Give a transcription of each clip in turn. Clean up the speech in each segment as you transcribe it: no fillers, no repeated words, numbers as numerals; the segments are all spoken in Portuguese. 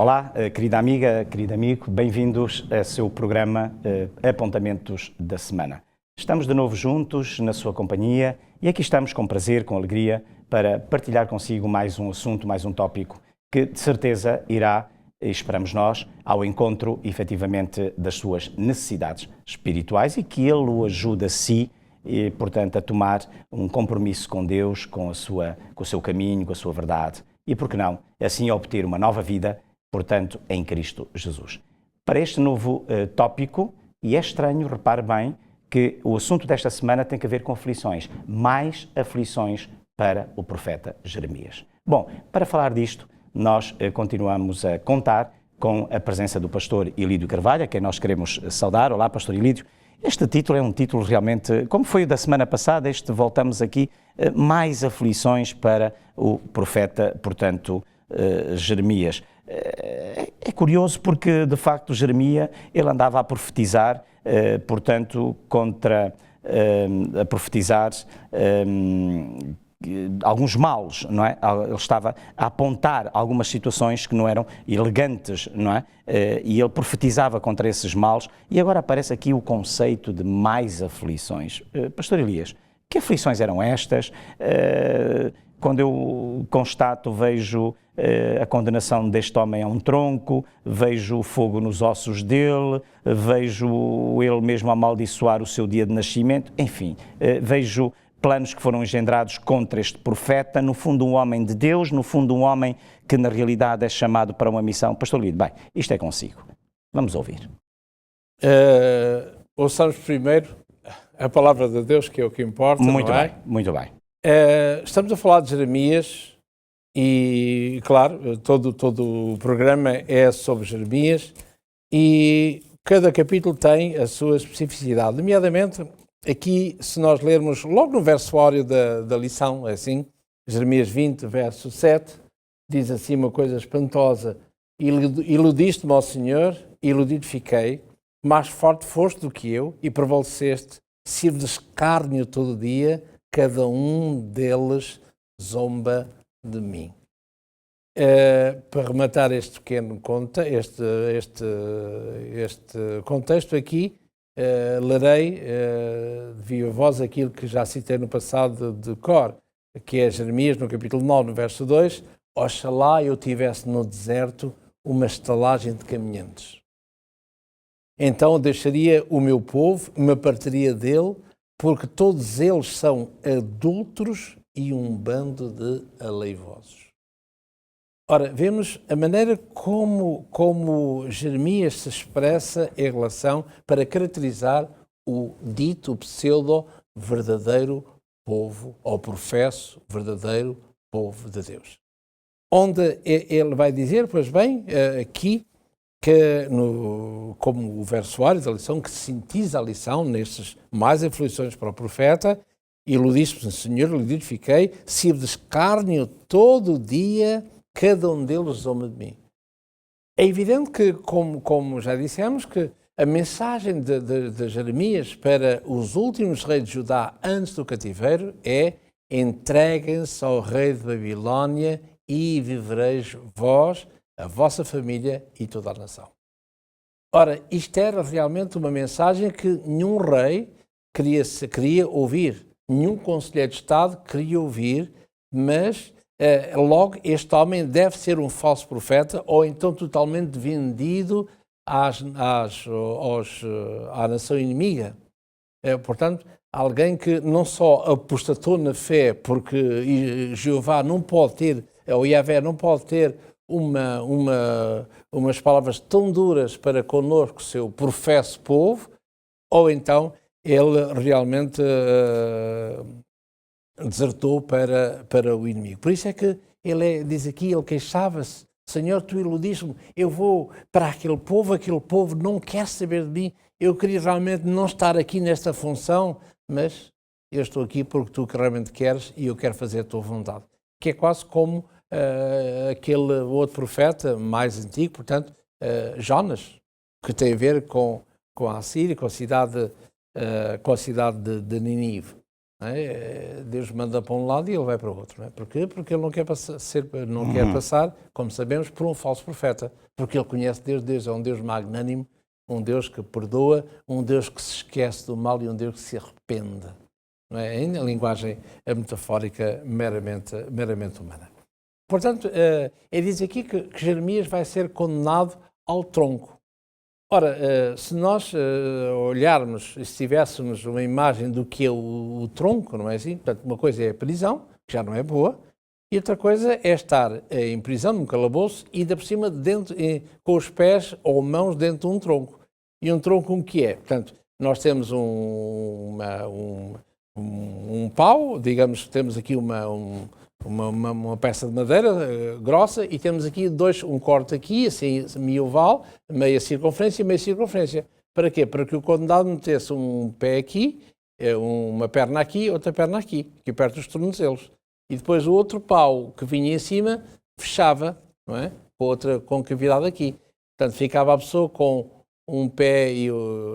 Olá, querida amiga, querido amigo, bem-vindos ao seu programa Apontamentos da Semana. Estamos de novo juntos na sua companhia e aqui estamos com prazer, com alegria, para partilhar consigo mais um assunto, mais um tópico que de certeza irá, esperamos nós, ao encontro efetivamente das suas necessidades espirituais e que ele o ajude a si e, portanto, a tomar um compromisso com Deus, com o seu caminho, com a sua verdade e, por que não, assim obter uma nova vida, portanto, em Cristo Jesus. Para este novo tópico, e é estranho, repare bem, que o assunto desta semana tem a ver com aflições, mais aflições para o profeta Jeremias. Bom, para falar disto, nós continuamos a contar com a presença do pastor Ilídio Carvalho, a quem nós queremos saudar. Olá, pastor Ilídio. Este título é um título realmente, como foi o da semana passada, voltamos aqui, mais aflições para o profeta, portanto, Jeremias. É curioso porque, de facto, Jeremias, ele andava a profetizar, portanto, a profetizar alguns males, não é? Ele estava a apontar algumas situações que não eram elegantes, não é? E ele profetizava contra esses males e agora aparece aqui o conceito de mais aflições. Pastor Elias, que aflições eram estas? Quando eu constato, vejo a condenação deste homem a um tronco, vejo o fogo nos ossos dele, vejo ele mesmo amaldiçoar o seu dia de nascimento, enfim, vejo planos que foram engendrados contra este profeta, no fundo um homem de Deus, no fundo um homem que na realidade é chamado para uma missão. Pastor Lídio, bem, isto é consigo. Vamos ouvir. Ouçamos primeiro a palavra de Deus, que é o que importa, muito não é? Bem, muito bem. Estamos a falar de Jeremias e, claro, todo o programa é sobre Jeremias e cada capítulo tem a sua especificidade, nomeadamente. Aqui, se nós lermos logo no versuário da lição, é assim, Jeremias 20, verso 7, diz assim uma coisa espantosa: iludiste-me, ó Senhor, iludido fiquei, mais forte foste do que eu e prevaleceste, sirvo de escárnio todo dia, cada um deles zomba de mim. Para rematar este pequeno este contexto aqui, lerei de viva voz aquilo que já citei no passado de cor, que é Jeremias, no capítulo 9, no verso 2, oxalá eu tivesse no deserto uma estalagem de caminhantes. Então deixaria o meu povo, me apartaria dele, porque todos eles são adúlteros e um bando de aleivosos. Ora, vemos a maneira como Jeremias se expressa em relação para caracterizar o dito, o pseudo, verdadeiro povo, ou professo, verdadeiro povo de Deus. Onde ele vai dizer, pois bem, aqui, que como o versuário da lição, que sintetiza a lição nestes mais aflições para o profeta, iludiste-me, Senhor, iludido fiquei, sirvo de escárnio todo o dia, cada um deles zomba de mim. É evidente que, como já dissemos, que a mensagem de Jeremias para os últimos reis de Judá antes do cativeiro é: entreguem-se ao rei de Babilónia e vivereis vós, a vossa família e toda a nação. Ora, isto era realmente uma mensagem que nenhum rei queria ouvir, nenhum conselheiro de Estado queria ouvir, mas logo, este homem deve ser um falso profeta ou então totalmente vendido à nação inimiga. Portanto, alguém que não só apostatou na fé, porque Jeová não pode ter, ou Yahvé não pode ter umas palavras tão duras para connosco, seu professo povo, ou então ele realmente desertou para o inimigo. Por isso é que diz aqui, ele queixava-se: Senhor, tu iludiste-me, eu vou para aquele povo não quer saber de mim, eu queria realmente não estar aqui nesta função, mas eu estou aqui porque tu realmente queres e eu quero fazer a tua vontade. Que é quase como aquele outro profeta mais antigo, portanto, Jonas, que tem a ver com a Assíria, com a cidade de Nínive. não é? Deus manda para um lado e ele vai para o outro. Não é? Porquê? Porque ele não quer quer passar, como sabemos, por um falso profeta. Porque ele conhece Deus. Deus é um Deus magnânimo, um Deus que perdoa, um Deus que se esquece do mal e um Deus que se arrepende. Não é? Em linguagem metafórica meramente humana. Portanto, diz aqui que Jeremias vai ser condenado ao tronco. Ora, se nós olharmos e se tivéssemos uma imagem do que é o tronco, não é assim? Portanto, uma coisa é a prisão, que já não é boa, e outra coisa é estar em prisão, num calabouço, e ainda por cima com os pés ou mãos dentro de um tronco. E um tronco o que é? Portanto, nós temos um pau, digamos, temos aqui uma peça de madeira grossa e temos aqui um corte aqui, assim, meio oval, meia circunferência e meia circunferência. Para quê? Para que o condenado metesse um pé aqui, uma perna aqui, outra perna aqui perto dos tornozelos. E depois o outro pau que vinha em cima fechava, não é? Com outra concavidade aqui. Portanto, ficava a pessoa com um pé e,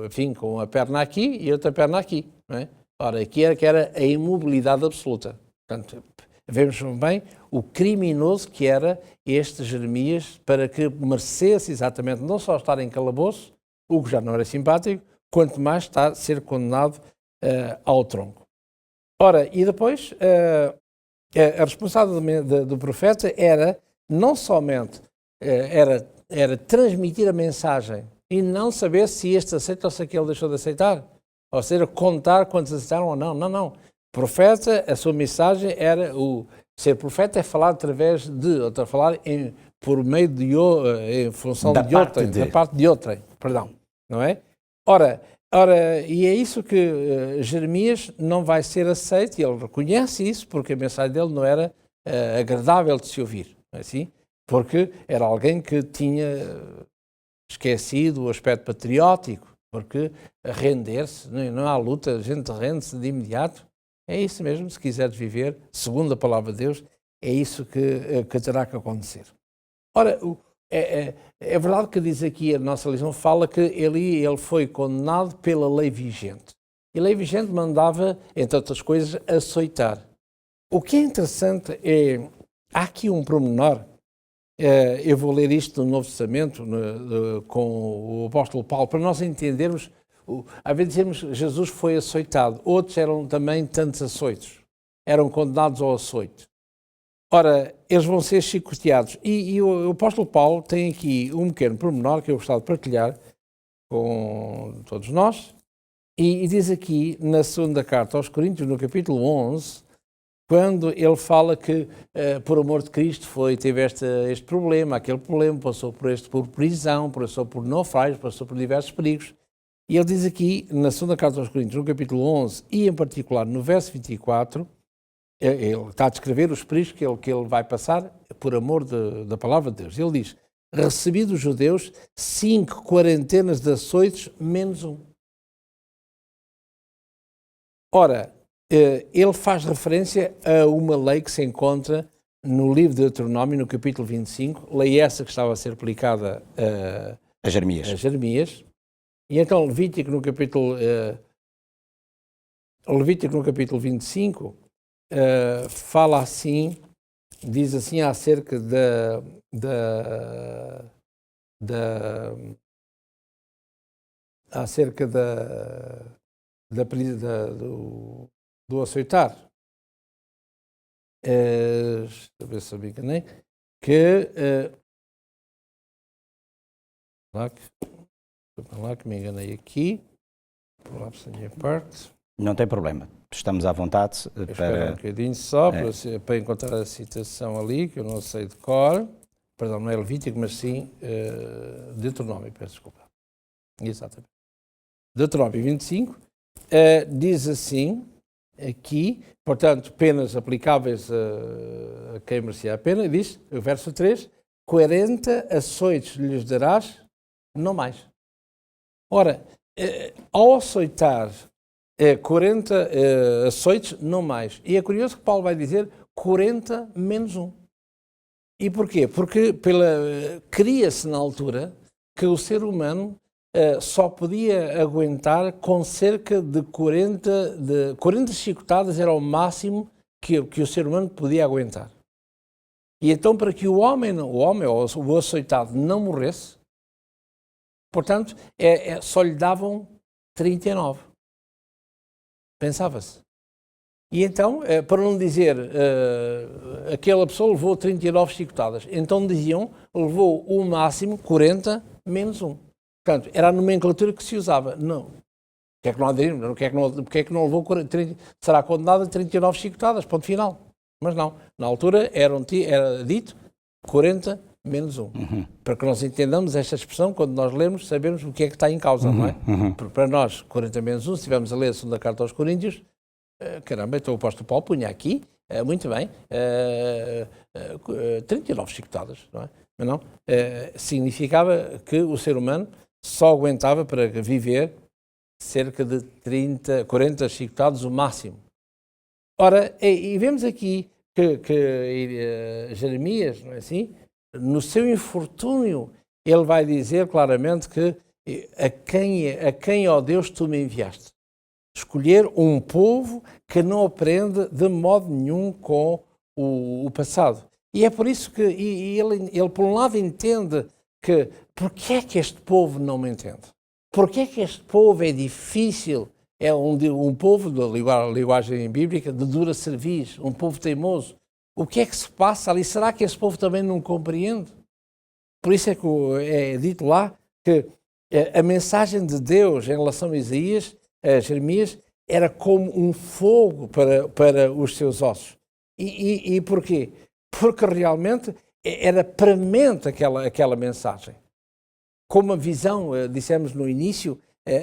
enfim, com a perna aqui e outra perna aqui, não é? Ora, aqui era a imobilidade absoluta. Portanto, vemos bem o criminoso que era este Jeremias para que merecesse exatamente não só estar em calabouço, o que já não era simpático, quanto mais ser condenado ao tronco. Ora, e depois a responsabilidade do profeta era não somente era transmitir a mensagem e não saber se este aceita ou se aquele deixou de aceitar, ou seja, contar quantos aceitaram ou não. Não. Profeta, a sua mensagem era ser profeta é falar através de, ou falar por meio de, em função da parte de outrem, perdão, não é? Ora, e é isso que Jeremias não vai ser aceito, e ele reconhece isso, porque a mensagem dele não era agradável de se ouvir, não é assim? Porque era alguém que tinha esquecido o aspecto patriótico, porque render-se, não há luta, a gente rende-se de imediato. É isso mesmo, se quiseres viver, segundo a palavra de Deus, é isso que terá que acontecer. Ora, é verdade que diz aqui a nossa lição, fala que ele foi condenado pela lei vigente. E a lei vigente mandava, entre outras coisas, açoitar. O que é interessante há aqui um pormenor, eu vou ler isto no Novo Testamento com o apóstolo Paulo, para nós entendermos. Às vezes dizemos que Jesus foi açoitado, outros eram também tantos açoitos, eram condenados ao açoite. Ora, eles vão ser chicoteados. E o apóstolo Paulo tem aqui um pequeno pormenor que eu gostava de partilhar com todos nós, e diz aqui na segunda carta aos Coríntios, no capítulo 11, quando ele fala que por amor de Cristo teve este problema, aquele problema, passou por prisão, passou por naufrágios, passou por diversos perigos. E ele diz aqui, na segunda carta aos Coríntios, no capítulo 11, e em particular no verso 24, ele está a descrever os perigos que ele vai passar por amor da palavra de Deus. Ele diz, recebi dos judeus 5 quarentenas de açoites, menos um. Ora, ele faz referência a uma lei que se encontra no livro de Deuteronômio, no capítulo 25, lei essa que estava a ser aplicada a Jeremias. E então Levítico no capítulo 25 fala assim, diz assim acerca do açoitar. Deixa eu ver se eu me enganei. Lá que me enganei aqui. Vou lá para a minha parte. Não tem problema. Estamos à vontade Espera um bocadinho só para encontrar a citação ali, que eu não sei de cor. Perdão, não é Levítico, mas sim Deuteronômio, peço desculpa. Exatamente. Deuteronômio 25 diz assim, aqui, portanto, penas aplicáveis a quem merecia a pena, diz, o verso 3, 40 açoites lhes darás, não mais. Ora, ao açoitar 40 açoites, não mais. E é curioso que Paulo vai dizer 40 menos um. E porquê? Porque cria-se na altura que o ser humano só podia aguentar com cerca de 40 chicotadas, era o máximo que o ser humano podia aguentar. E então, para que o homem ou o açoitado não morresse, portanto, só lhe davam 39. Pensava-se. E então, para não dizer, aquela pessoa levou 39 chicotadas, então diziam, levou o máximo 40 menos 1. Portanto, era a nomenclatura que se usava. Não. Porque é que não levou 40, será condenado a 39 chicotadas, ponto final. Mas não. Na altura era dito 40 menos 1. Uhum. Para que nós entendamos esta expressão, quando nós lemos, sabemos o que é que está em causa, não é? Porque para nós, 40 menos 1, se estivermos a ler a segunda carta aos Coríntios, caramba, então o apóstolo Paulo punha aqui, muito bem, 39 chicotadas, não é? Mas não, significava que o ser humano só aguentava para viver cerca de 40 chicotadas o máximo. Ora, e vemos aqui que Jeremias, não é assim? No seu infortúnio, ele vai dizer claramente que a quem, ó Deus, tu me enviaste. Escolher um povo que não aprende de modo nenhum com o passado. E é por isso que ele por um lado, entende que porque é que este povo não me entende? Porque é que este povo é difícil? É um povo, da linguagem bíblica, de dura cerviz, um povo teimoso. O que é que se passa ali? Será que esse povo também não compreende? Por isso é que é dito lá que a mensagem de Deus em relação a Isaías, a Jeremias, era como um fogo para os seus ossos. E porquê? Porque realmente era premente aquela mensagem. Como a visão, dissemos no início,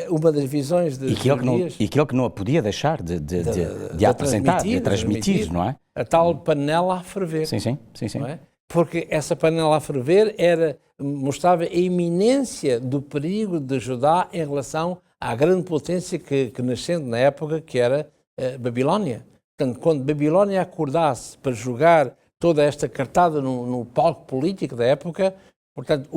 uma das visões de Jeremias... E que ele que não a podia deixar de apresentar, de transmitir, não é? A tal panela a ferver. Sim. Não é? Porque essa panela a ferver mostrava a iminência do perigo de Judá em relação à grande potência que nascendo na época, que era Babilónia. Portanto, quando Babilónia acordasse para jogar toda esta cartada no palco político da época, portanto,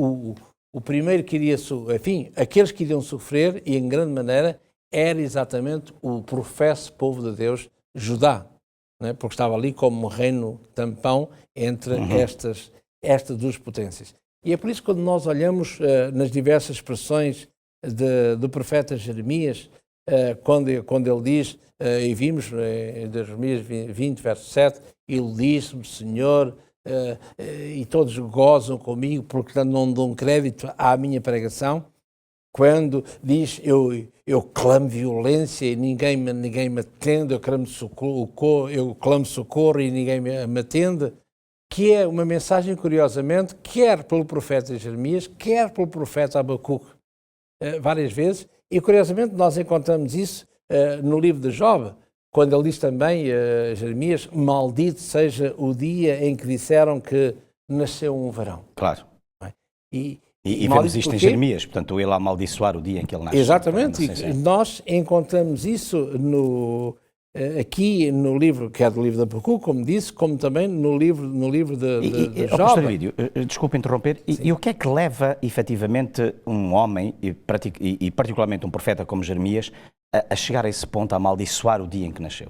o primeiro que iria, enfim, aqueles que iriam sofrer, e em grande maneira, era exatamente o professo povo de Deus, Judá, não é? Porque estava ali como um reino tampão entre estas duas potências. E é por isso que quando nós olhamos nas diversas expressões do profeta Jeremias, quando ele diz, e vimos em Jeremias 20, verso 7, ele diz-me, Senhor, e todos gozam comigo porque não dão crédito à minha pregação. Quando diz, eu clamo violência e ninguém me atende, eu clamo socorro e ninguém me atende, que é uma mensagem, curiosamente, quer pelo profeta Jeremias, quer pelo profeta Abacuque, várias vezes, e curiosamente nós encontramos isso no livro de Job, quando ele diz também, Jeremias, maldito seja o dia em que disseram que nasceu um varão. Claro. E vemos isto em Jeremias, portanto, ele a amaldiçoar o dia em que ele nasce. Exatamente, e nós encontramos isso aqui no livro, que é do livro de Abacuque, como disse, como também no livro de Job. Pastor Vídeo, desculpe interromper, e o que é que leva, efetivamente, um homem, e particularmente um profeta como Jeremias, a chegar a esse ponto, a amaldiçoar o dia em que nasceu?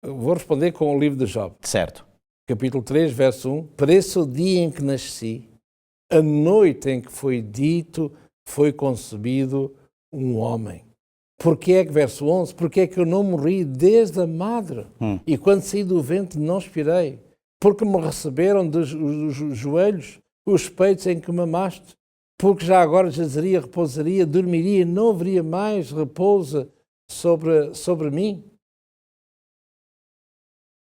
Vou responder com o livro de Job. Certo. Capítulo 3, verso 1. Parece o dia em que nasci, a noite em que foi dito, foi concebido um homem. Porquê é que, verso 11, porque é que eu não morri desde a madre? E quando saí do ventre não expirei? Porque me receberam dos joelhos os peitos em que me amaste? Porque já agora jazeria, repousaria, dormiria, não haveria mais repouso sobre mim?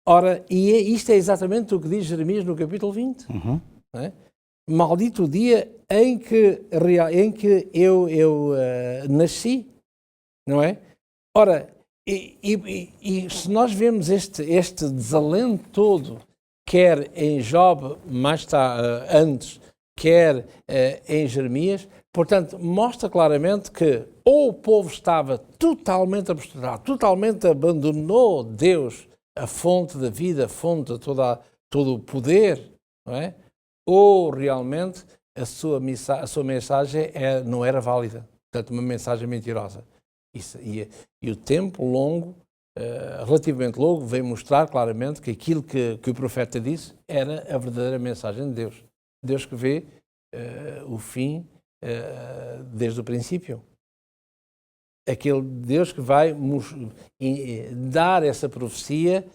Ora, isto é exatamente o que diz Jeremias no capítulo 20. Não é? Maldito o dia em que eu nasci, não é? Ora, e se nós vemos este desalento todo, quer em Job, antes, quer em Jeremias, portanto, mostra claramente que ou o povo estava totalmente abstrato, totalmente abandonou Deus, a fonte da vida, a fonte de todo o poder, não é? Ou realmente a sua mensagem não era válida. Portanto, uma mensagem mentirosa. E o tempo longo, relativamente longo, veio mostrar claramente que aquilo que o profeta disse era a verdadeira mensagem de Deus. Deus que vê o fim desde o princípio. Aquele Deus que vai dar essa profecia,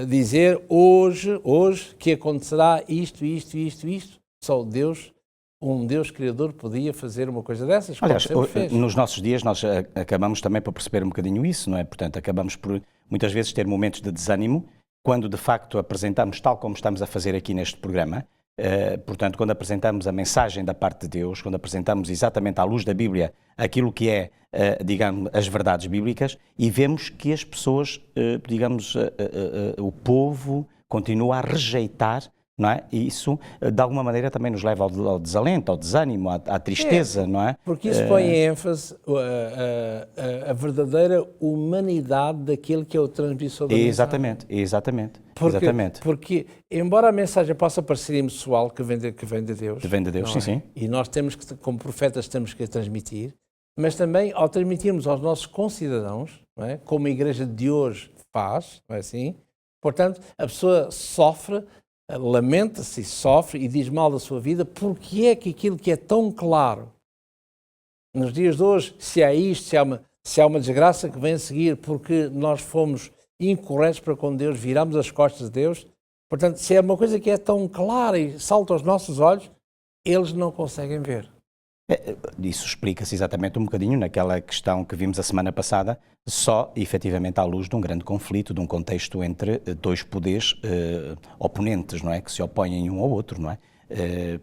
dizer hoje que acontecerá isto. Só Deus, um Deus Criador, podia fazer uma coisa dessas. Aliás, nos nossos dias nós acabamos também por perceber um bocadinho isso, não é? Portanto, acabamos por muitas vezes ter momentos de desânimo, quando de facto apresentamos, tal como estamos a fazer aqui neste programa, portanto, quando apresentamos a mensagem da parte de Deus, quando apresentamos exatamente à luz da Bíblia aquilo que é, digamos, as verdades bíblicas, e vemos que as pessoas, digamos, o povo continua a rejeitar, não é? E isso, de alguma maneira, também nos leva ao desalento, ao desânimo, à tristeza, não é? Porque isso põe em ênfase a verdadeira humanidade daquele que é o transmissor da mensagem. Exatamente. Porque, embora a mensagem possa parecer impessoal, que vem de Deus... Que vem de Deus, sim. E nós temos que, como profetas, temos que a transmitir, mas também, ao transmitirmos aos nossos concidadãos, não é? Como a Igreja de hoje faz, não é assim? Portanto, a pessoa sofre, lamenta-se e sofre e diz mal da sua vida, porque é que aquilo que é tão claro nos dias de hoje, se há isto, se há uma desgraça que vem a seguir porque nós fomos incorretos para com Deus, viramos as costas de Deus, portanto, se é uma coisa que é tão clara e salta aos nossos olhos, eles não conseguem ver. Isso explica-se exatamente um bocadinho naquela questão que vimos a semana passada, só efetivamente à luz de um grande conflito, de um contexto entre dois poderes oponentes, não é? Que se opõem um ao outro, não é?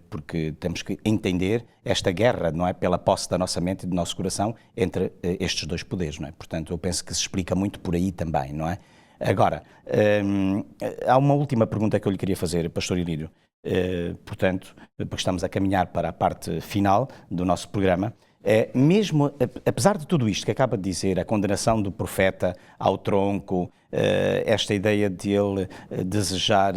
Porque temos que entender esta guerra, não é? Pela posse da nossa mente e do nosso coração entre estes dois poderes, não é? Portanto, eu penso que se explica muito por aí também, não é? Agora, há uma última pergunta que eu lhe queria fazer, Pastor Ilírio. Portanto, porque estamos a caminhar para a parte final do nosso programa, mesmo apesar de tudo isto que acaba de dizer, a condenação do profeta ao tronco, esta ideia de ele desejar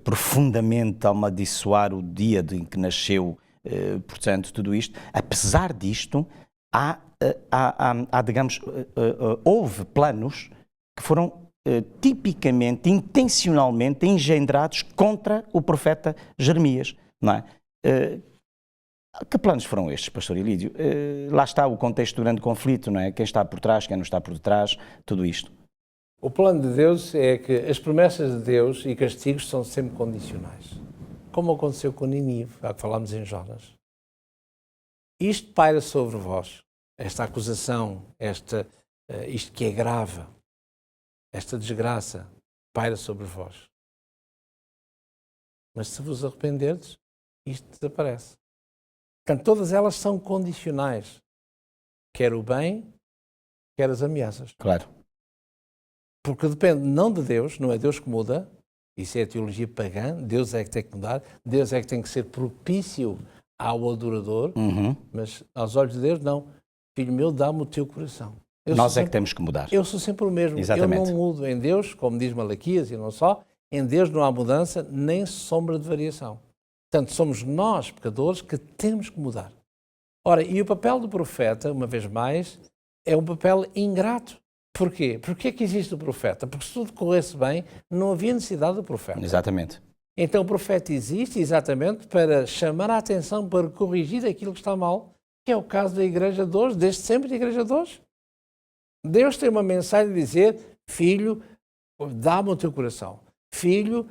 profundamente amaldiçoar o dia em que nasceu, portanto, tudo isto, apesar disto, digamos, houve planos que foram tipicamente, intencionalmente engendrados contra o profeta Jeremias, não é? Que planos foram estes, Pastor Ilídio? Lá está o contexto do grande conflito, não é? Quem está por trás, quem não está por detrás, tudo isto. O plano de Deus é que as promessas de Deus e castigos são sempre condicionais, como aconteceu com Nínive, há que falámos em Jonas. Isto paira sobre vós, esta acusação, isto que é grave, esta desgraça paira sobre vós. Mas se vos arrependerdes, isto desaparece. Portanto, todas elas são condicionais. Quer o bem, quer as ameaças. Claro. Porque depende não de Deus, não é Deus que muda, isso é a teologia pagã, Deus é que tem que mudar, Deus é que tem que ser propício ao adorador, mas aos olhos de Deus, não. Filho meu, dá-me o teu coração. Nós é que temos que mudar. Eu sou sempre o mesmo. Exatamente. Eu não mudo em Deus, como diz Malaquias e não só, em Deus não há mudança nem sombra de variação. Portanto, somos nós, pecadores, que temos que mudar. Ora, e o papel do profeta, uma vez mais, é um papel ingrato. Porquê? Porque é que existe o profeta? Porque se tudo corresse bem, não havia necessidade do profeta. Exatamente. Então o profeta existe exatamente para chamar a atenção, para corrigir aquilo que está mal, que é o caso da Igreja de hoje, desde sempre da Igreja de hoje. Deus tem uma mensagem de dizer, filho, dá-me o teu coração. Filho,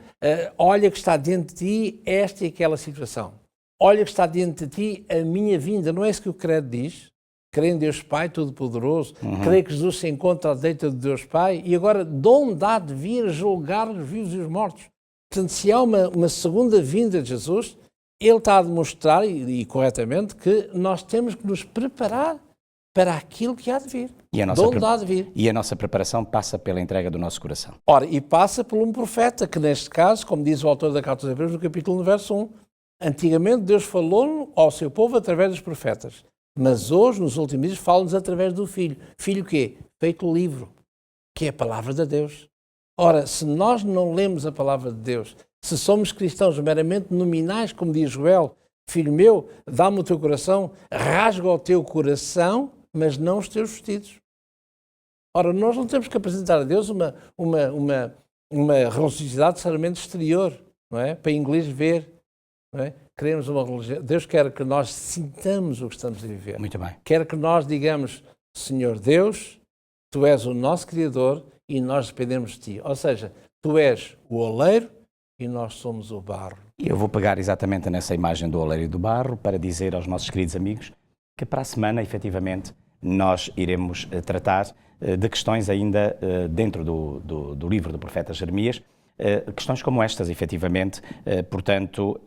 olha que está diante de ti esta e aquela situação. Olha que está diante de ti a minha vinda. Não é isso que o credo diz? Crê em Deus Pai Todo-Poderoso, crê que Jesus se encontra à direita de Deus Pai e agora de onde há de vir julgar os vivos e os mortos? Portanto, se há uma segunda vinda de Jesus, ele está a demonstrar, e corretamente, que nós temos que nos preparar para aquilo que há de vir. E a nossa preparação passa pela entrega do nosso coração. Ora, e passa por um profeta, que neste caso, como diz o autor da Carta aos Hebreus, no capítulo 1, verso 1, antigamente Deus falou ao seu povo através dos profetas. Mas hoje, nos últimos dias, fala-nos através do Filho. Filho o quê? Feito o livro, que é a palavra de Deus. Ora, se nós não lemos a palavra de Deus, se somos cristãos meramente nominais, como diz Joel, filho meu, dá-me o teu coração, rasga o teu coração, mas não os teus vestidos. Ora, nós não temos que apresentar a Deus uma religiosidade necessariamente exterior, não é? Para inglês ver, não é? Queremos uma religião. Deus quer que nós sintamos o que estamos a viver. Muito bem. Quer que nós digamos, Senhor Deus, Tu és o nosso Criador e nós dependemos de Ti. Ou seja, Tu és o oleiro e nós somos o barro. E eu vou pegar exatamente nessa imagem do oleiro e do barro para dizer aos nossos queridos amigos que para a semana, efetivamente, nós iremos tratar de questões ainda dentro do livro do profeta Jeremias, questões como estas, efetivamente, portanto,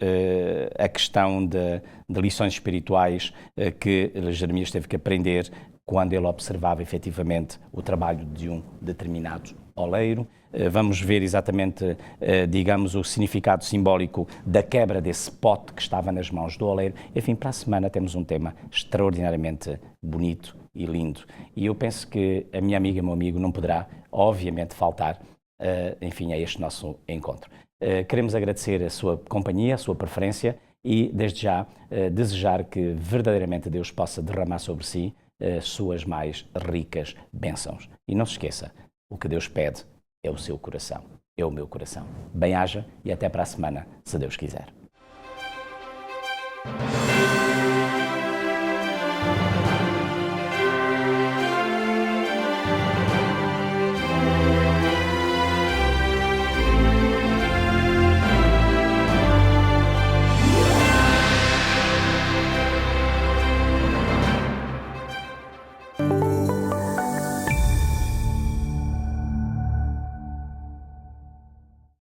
a questão de lições espirituais que Jeremias teve que aprender quando ele observava, efetivamente, o trabalho de um determinado oleiro. Vamos ver exatamente, digamos, o significado simbólico da quebra desse pote que estava nas mãos do oleiro. Enfim, para a semana temos um tema extraordinariamente bonito e lindo. E eu penso que a minha amiga e o meu amigo não poderá, obviamente, faltar, enfim, a este nosso encontro. Queremos agradecer a sua companhia, a sua preferência e, desde já, desejar que verdadeiramente Deus possa derramar sobre si as suas mais ricas bênçãos. E não se esqueça, o que Deus pede é o seu coração, é o meu coração. Bem-haja e até para a semana, se Deus quiser.